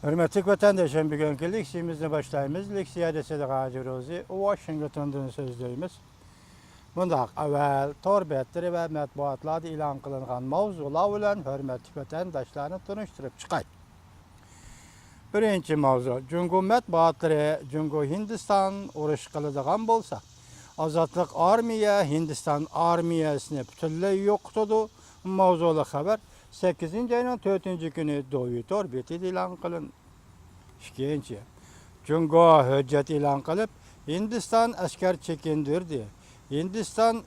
Hürmetli vatandaşım, bugünkü leksiyamızı başlayımız. Leksiya desede Gazirozi, Washington'dan sözleyimiz. Bundaq evvel tor betleri ve matbuatlarda ilan kılınan mavzular bilen hürmetli vatandaşlarını tanıştırıp çıkay. Birinci mavzu, Cungo matbuatları Cungo Hindistan uruş kılıdığan bolsa, Azatlık Armiya Hindistan armiyasını bütünlüğü yoktudu. Mavzulu haber 8. ayının 4. günü Doğu Torbeti ilan kılın. İkinci, Cungo hüccet ilan kılıp Hindistan asker çekindirdi. Hindistan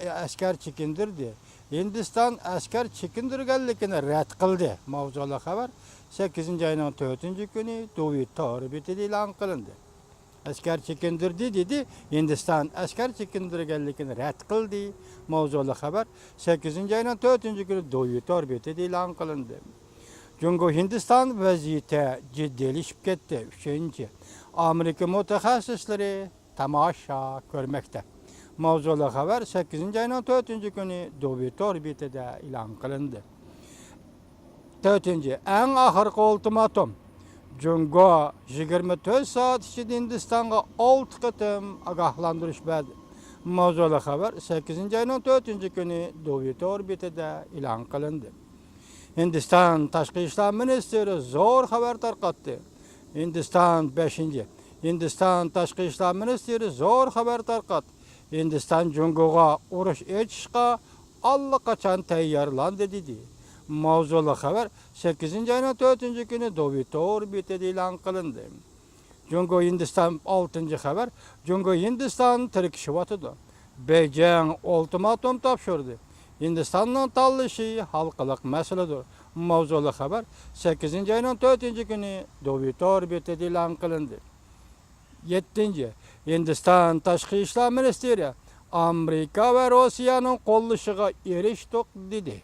asker çekindirdi. Hindistan asker çekindirgenlikini red kıldı. Mavzulu haber 8. ayının 4. günü Doğu Torbeti ilan kılındı. Asker çekindirdi dedi. Hindistan asker çekindirgenlikini red kıldı. Mavzulu haber 8. ayının 4. günü Doğu Torbeti ilan kılındı. Cungo Hindistan vaziyeti ciddileşip gitti. Üçüncü, Amerika mütehassisleri tamaşa görmekte. Mavzulu haber 8. ayının 4. günü Doğu Torbeti'de ilan kılındı. Dördüncü, en ahırkı ultimatum. Cungo 24 saat içinde Hindistan'a 6 kıtım agahlandırış verdi. Mavzulu haber 8. ayının 4. günü Doğu Torbeti'de ilan kılındı. Hindistan Tashqi ishlar ministri zor haber tarqatdi. Hindistan 5. Hindistan Tashqi ishlar ministri zor haber tarqatdi. Hindistan Jungoga urush etishga allaqachon tayyorlandi dedi. Mavzulu haber 8. ayının 4. günü Doğu Torbeti'de ilan kılındı. Jungo Hindistan 6. haber Jungo Hindistan tirkishiyotidir. Beijing ultimatum topshirdi. Hindistan'ın tanlışı halkılık meseledir. Mavzulu haber 8. ayının 4. günü Doğu Torbeti'de ilan kılındı. 7. Hindistan Tashqi ishlar ministri Amerika ve Rusya'nın qo'llashiga erishdik dedi.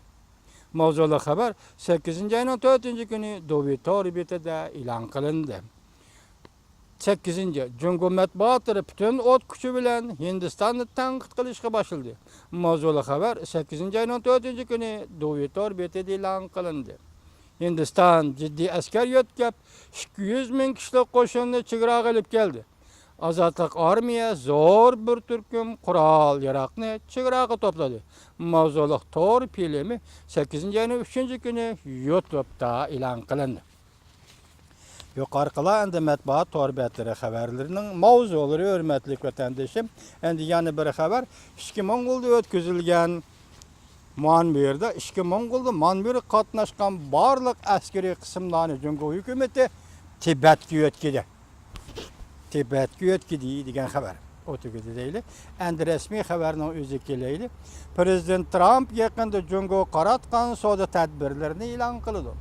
Mavzulu haber 8. ayının 4. günü Doğu Torbeti'de ilan kılındı. 8. Cungo matbuatları bütün ot küçü bilen Hindistan'ı tanqid qilishga başladı. Mavzulu haber 8. ayının 4. günü Doğu Torbeti'de ilan kılındı. Hindistan ciddi asker yetkap 200 bin kişilik qo'shinni chegaraga ilib keldi. Azatlık armiya zor bir türküm kural yarakni chegaraga topladı. Mavzulu Tor filmi 8. ayının 3. günü YouTube'da ilan kılındı. Yuqorqilar endi matbuot torbetlari xabarlarining mavzulari hurmatli vatandoshim. Endi yana bir xabar 2 Mong'olda o'tkazilgan Manbirda 2 Mong'olda Manbir qatnashgan barliq askariy qismlarni Jungo hukumati Tibetga o'tkazdi. Tibetga o'tkazdi degan xabar. O'tkazdi deyli. Endi rasmiy xabarning o'zi kelayli. Prezident Trump yaqinda Jungo qaratgan savdo tadbirlarini e'lon qildi.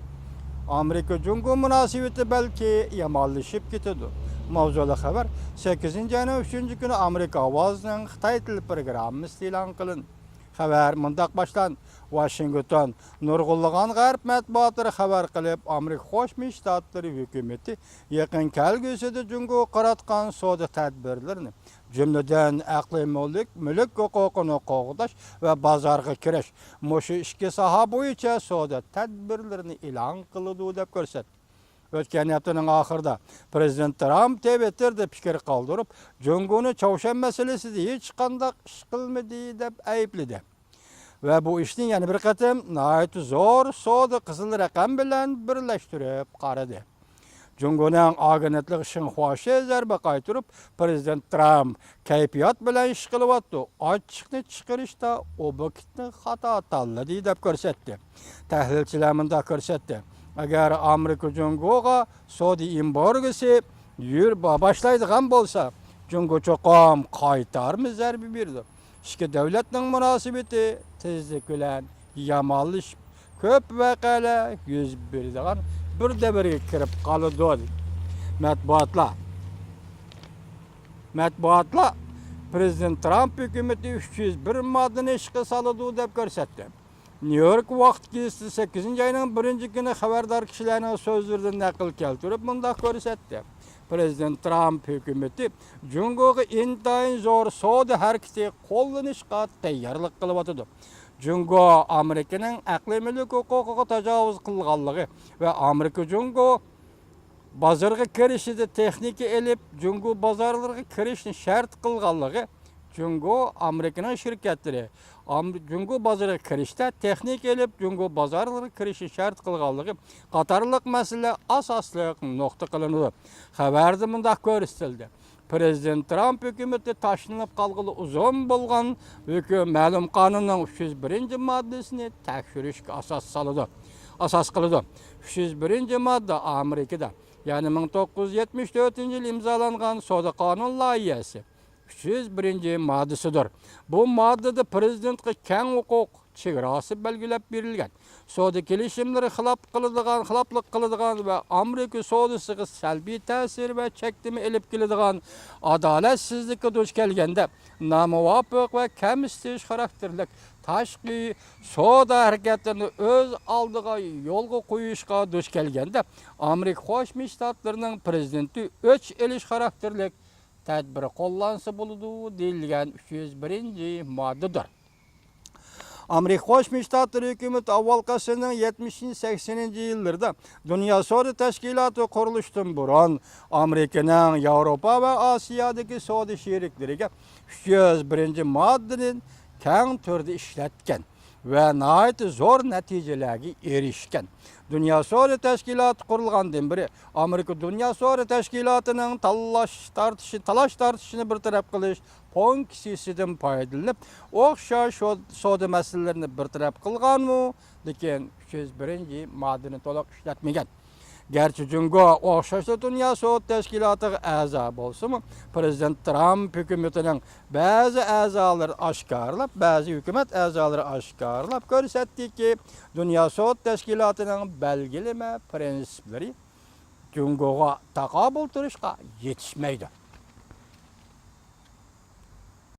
Amerika Jungo münasebeti belki yamanlaşıp gitedi. Mavzulu haber 8. ayının 3. günü Amerika Ovozning Xitoy tili programmasi e'lon qilindi. Xabar mundaq başlan Washington nurg'unlagan g'arb matbuotlari xabar qilib, Amerika Qo'shma Shtatlari hukumati yaqin kelgusida Jungo qaratgan savdo tadbirlarini, jumladan aqliy mulk huquqini qo'g'dash va bozorga kirish, mushu ikki soha bo'yicha savdo tadbirlarini e'lon qiladi deb ko'rsatdi. O'tgan haftaning oxirida Prezident Trump Twitterda fikr qoldirib, Jungoni Chavshan masalasida hech qanday ish qilmadi deb aybladi. Ve bu ishni yana bir qatim nihoyat zo'r savdo qizil raqam bilan birlashtirib qaradi. Jungoning agentlik Xinhua zarba qaytirib, Prezident Trump kayfiyat bilan ish qilyapti. Ochiqni chiqarishda obyektni xato tanladi deb ko'rsatdi. Tahlilchilar bunday ko'rsatdi. Agar Amerika Jungoga savdo embargosi başlaydigan bo'lsa, Jungo cho'qim qaytarmi zarba berdi. İki devletning münasebeti tezlik bilan yamanlashib, ko'p voqealar yuz beradigan bir davrga kirib qoldi. Matbuotlar Prezident Trump hukumati 301 moddani ishga soladi deb ko'rsatdi. New York vaqt gazetasi 8. ayının 1. günü xabardor kishilarning so'zlaridan naql keltirib bunday ko'rsatdi. Prezident Trump hukumati Jungoga intayin zo'r savdo harakati qo'llanishga tayyorlik qilyapti. Jungo Amerika'nın aqliy mulk huquqiga tajovuz qilganligi va Amerika Jungo bozorga kirishida texnika elib, Jungo bozorlarga kirishni shart qilganligi, Jungo Amerikaning shirkatlari Jungo bozoriga kirishda texnika elib, Jungo bozorlarga kirishni shart qilganligi qatorliq masala asosliq nuqta qilindi. Xabarda mundaq ko'rsatildi. Prezident Trump hükümeti taşınıp kalgılı uzun bulgan ma'lum qonunning 301-moddasini tekshirishga asas qiladi. 301-modda Amerikada, ya'ni 1974-yil imzolangan savdo qonun loyihasi 301-moddasidir. Bu moddada prezidentga keng huquq chegarasi belgilab berilgan. Savdo kelishimlari xiloflik qiladigan va Amerika savdosiga salbiy ta'sir va cheklama elib keladigan adolatsizlikka duch kelganda nomuvofiq va kamsitish xarakterlik tashqi savdo harakatlarini o'z oldiga yo'lga qo'yishga duch kelganda Amerika Qo'shma Shtatlarining prezidenti o'ch elish xarakterlik tadbir qo'llansa bo'ladi deyilgan 301-moddadir. Amerika Qo'shma Shtatlari hukumati avvalqasining 70-80-yillarda Dunyo savdo tashkiloti qurilishidan burun Amerikaning Yevropa va Osiyodagi savdo sheriklariga 301-moddani keng turda ishlatgan va nihoyat zo'r natijalarga erishgan. Dunyo savdo tashkiloti qurilgandan beri Amerika Dunyo savdo tashkilotining talash tortishini bartaraf qilish funksiyasidan foydalanib, o'xshash savdo masalalarini bartaraf qilganmi, lekin 301-moddani to'liq ishlatmagan. Gerçi Jungo o'xshash Dunyo savdo tashkilotiga a'zo bo'lsa-mu, Prezident Trump hukumatining ba'zi a'zolari oshkorlab, ba'zi hukumat a'zolari oshkorlab ko'rsatdiki, Dunyo savdo tashkilotining belgilama prinsiplari Jungoga taqobil turishga yetishmaydi.